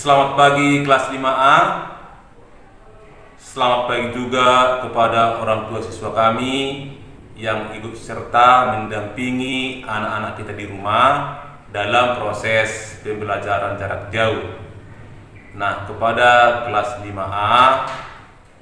Selamat pagi kelas 5A. Selamat pagi juga kepada orang tua siswa kami yang ikut serta mendampingi anak-anak kita di rumah dalam proses pembelajaran jarak jauh. Nah, kepada kelas 5A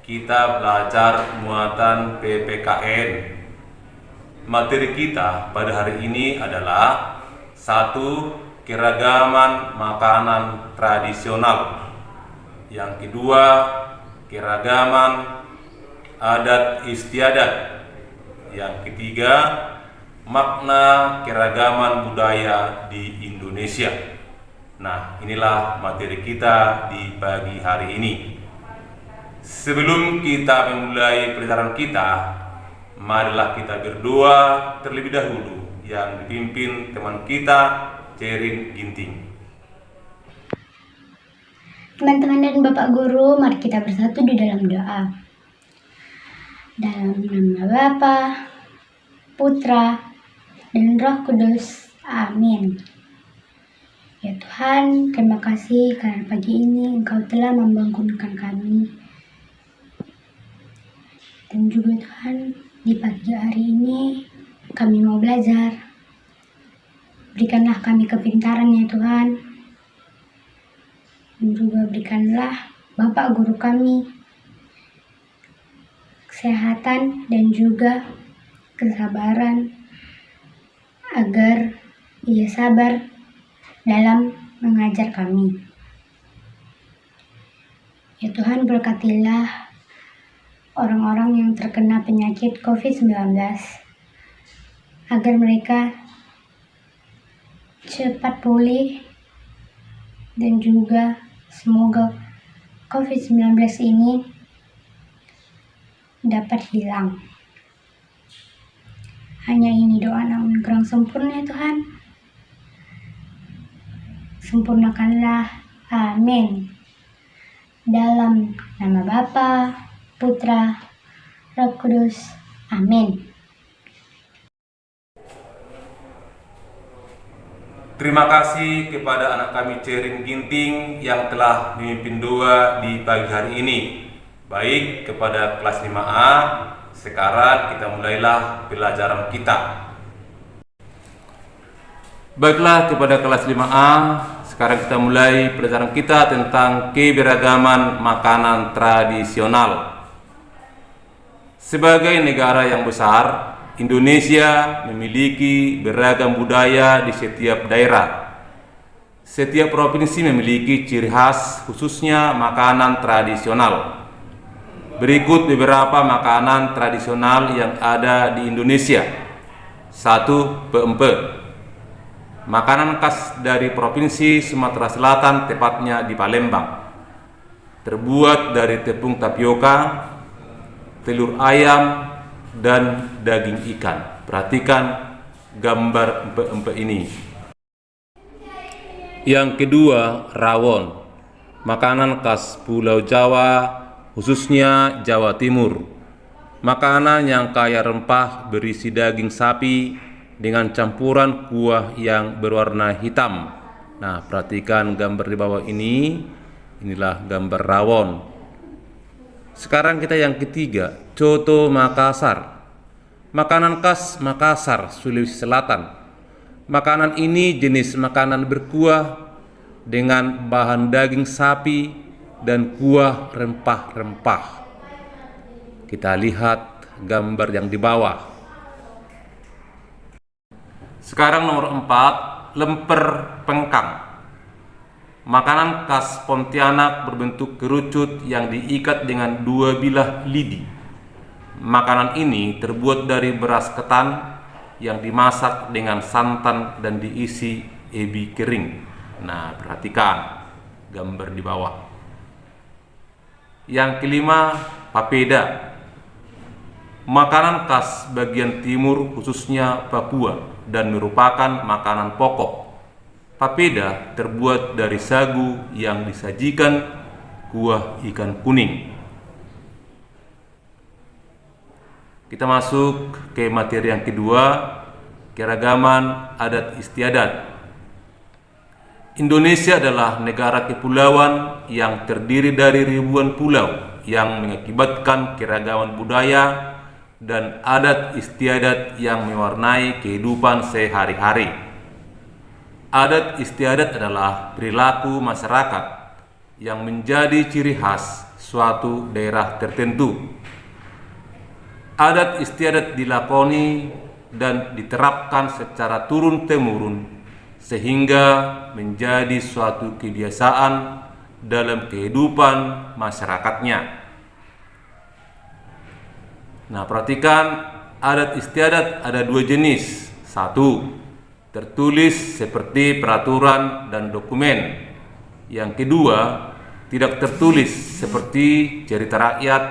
kita belajar muatan PPKN. Materi kita pada hari ini adalah 1. Keragaman makanan tradisional. Yang kedua, keragaman adat istiadat. Yang ketiga, makna keragaman budaya di Indonesia. Nah, inilah materi kita di pagi hari ini. Sebelum kita memulai pelajaran kita, marilah kita berdoa terlebih dahulu yang dipimpin teman kita Cerin Ginting. Teman-teman dan Bapak Guru, mari kita bersatu di dalam doa. Dalam nama Bapa, Putra, dan Roh Kudus. Amin. Ya Tuhan, terima kasih karena pagi ini Engkau telah membangunkan kami. Dan juga Tuhan, di pagi hari ini kami mau belajar. Berikanlah kami kepintaran ya Tuhan. Dan juga berikanlah Bapak Guru kami kesehatan dan juga kesabaran agar ia sabar dalam mengajar kami. Ya Tuhan, berkatilah orang-orang yang terkena penyakit COVID-19 agar mereka cepat pulih dan juga semoga COVID-19 ini dapat hilang. Hanya ini doa namun kurang sempurna ya Tuhan. Sempurnakanlah. Amin. Dalam nama Bapa, Putra, Roh Kudus. Amin. Terima kasih kepada anak kami Cerin Ginting yang telah memimpin doa di pagi hari ini. Baik, kepada kelas 5A, sekarang kita mulailah pelajaran kita. Baiklah, kepada kelas 5A, sekarang kita mulai pelajaran kita tentang keberagaman makanan tradisional. Sebagai negara yang besar, Indonesia memiliki beragam budaya di setiap daerah. Setiap provinsi memiliki ciri khas, khususnya makanan tradisional. Berikut beberapa makanan tradisional yang ada di Indonesia. 1. Pempek. Makanan khas dari Provinsi Sumatera Selatan, tepatnya di Palembang. Terbuat dari tepung tapioka, telur ayam, dan daging ikan. Perhatikan gambar empek-empek ini. Yang kedua, rawon. Makanan khas Pulau Jawa, khususnya Jawa Timur. Makanan yang kaya rempah berisi daging sapi dengan campuran kuah yang berwarna hitam. Nah, perhatikan gambar di bawah ini. Inilah gambar rawon. Sekarang kita yang ketiga, coto Makassar. Makanan khas Makassar, Sulawesi Selatan. Makanan ini jenis makanan berkuah dengan bahan daging sapi dan kuah rempah-rempah. Kita lihat gambar yang di bawah. Sekarang nomor 4, lemper pengkang. Makanan khas Pontianak berbentuk kerucut yang diikat dengan 2 bilah lidi. Makanan ini terbuat dari beras ketan yang dimasak dengan santan dan diisi ebi kering. Nah, perhatikan gambar di bawah. Yang kelima, papeda. Makanan khas bagian timur, khususnya Papua, dan merupakan makanan pokok. Papeda terbuat dari sagu yang disajikan kuah ikan kuning. Kita masuk ke materi yang kedua, keragaman adat istiadat. Indonesia adalah negara kepulauan yang terdiri dari ribuan pulau yang mengakibatkan keragaman budaya dan adat istiadat yang mewarnai kehidupan sehari-hari. Adat istiadat adalah perilaku masyarakat yang menjadi ciri khas suatu daerah tertentu. Adat istiadat dilakoni dan diterapkan secara turun-temurun sehingga menjadi suatu kebiasaan dalam kehidupan masyarakatnya. Nah, perhatikan, adat istiadat ada dua jenis. Satu, tertulis seperti peraturan dan dokumen. Yang kedua, tidak tertulis seperti cerita rakyat,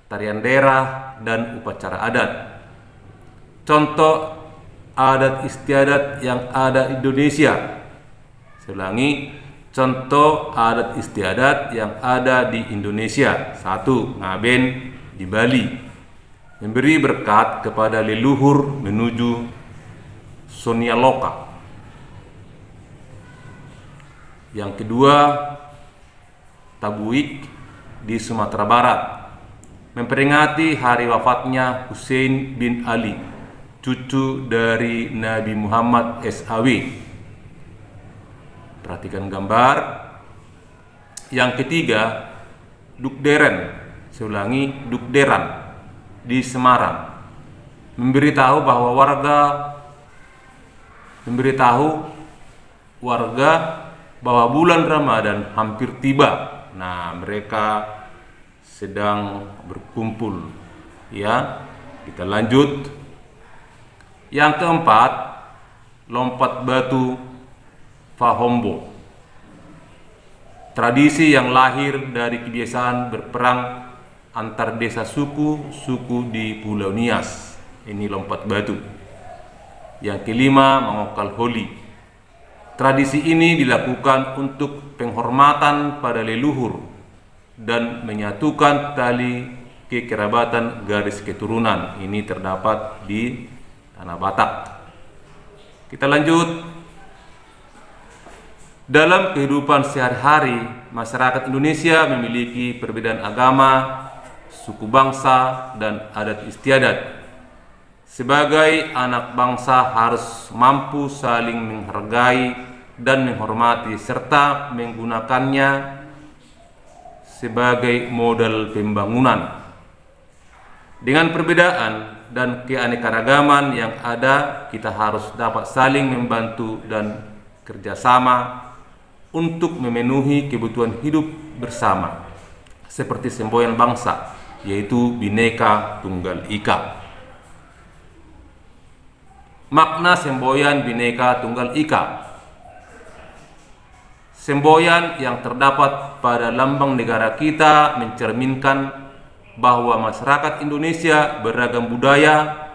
tarian daerah, dan upacara adat. Contoh adat istiadat yang ada di Indonesia. Saya ulangi, contoh adat istiadat yang ada di Indonesia. Satu, ngaben di Bali, memberi berkat kepada leluhur menuju Sonia Loka. Yang kedua, tabuik di Sumatera Barat, memperingati hari wafatnya Hussein bin Ali, cucu dari Nabi Muhammad SAW. Perhatikan gambar. Yang ketiga, Dukderen, saya ulangi, Dukderan di Semarang, memberitahu warga bahwa bulan Ramadan hampir tiba. Nah, mereka sedang berkumpul. Ya, kita lanjut. Yang keempat, lompat batu Fahombo, tradisi yang lahir dari kebiasaan berperang antar desa suku di Pulau Nias. Ini lompat batu. Yang kelima, mengokal holi. Tradisi ini dilakukan untuk penghormatan pada leluhur dan menyatukan tali kekerabatan garis keturunan. Ini terdapat di Tanah Batak. Kita lanjut. Dalam kehidupan sehari-hari, masyarakat Indonesia memiliki perbedaan agama, suku bangsa, dan adat istiadat. Sebagai anak bangsa harus mampu saling menghargai dan menghormati serta menggunakannya sebagai modal pembangunan. Dengan perbedaan dan keanekaragaman yang ada, kita harus dapat saling membantu dan kerjasama untuk memenuhi kebutuhan hidup bersama, seperti semboyan bangsa, yaitu Bhinneka Tunggal Ika. Makna semboyan Bhinneka Tunggal Ika. Semboyan yang terdapat pada lambang negara kita mencerminkan bahwa masyarakat Indonesia beragam budaya,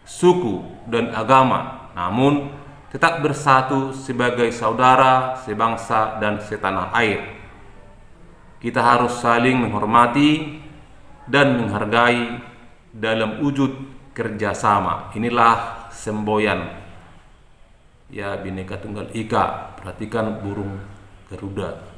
suku, dan agama, namun tetap bersatu sebagai saudara, sebangsa, dan setanah air. Kita harus saling menghormati dan menghargai dalam wujud kerjasama. Inilah semboyan ya Bhinneka Tunggal Ika. Perhatikan burung Garuda.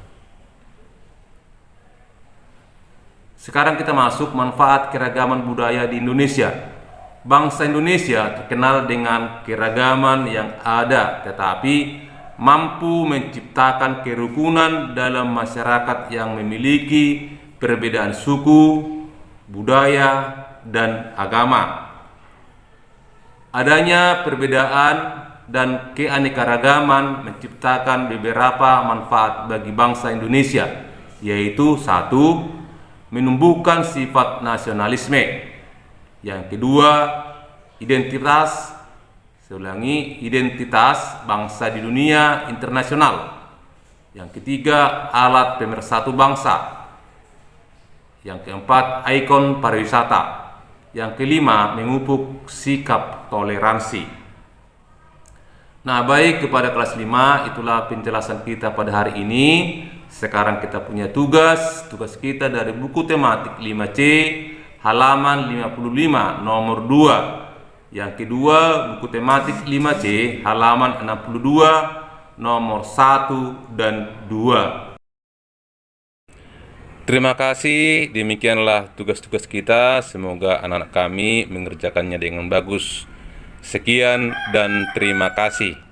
Sekarang kita masuk manfaat keragaman budaya di Indonesia. Bangsa Indonesia terkenal dengan keragaman yang ada, tetapi mampu menciptakan kerukunan dalam masyarakat yang memiliki perbedaan suku, budaya, dan agama. Adanya perbedaan dan keanekaragaman menciptakan beberapa manfaat bagi bangsa Indonesia, yaitu satu, menumbuhkan sifat nasionalisme. Yang kedua, identitas, saya ulangi, identitas bangsa di dunia internasional. Yang ketiga, alat pemersatu bangsa. Yang keempat, ikon pariwisata. Yang kelima, memupuk sikap toleransi. Nah, baik, kepada kelas 5 itulah penjelasan kita pada hari ini. Sekarang kita punya tugas kita dari buku tematik 5C halaman 55 nomor 2. Yang kedua, buku tematik 5C halaman 62 nomor 1 dan 2. Terima kasih, demikianlah tugas-tugas kita. Semoga anak-anak kami mengerjakannya dengan bagus. Sekian dan terima kasih.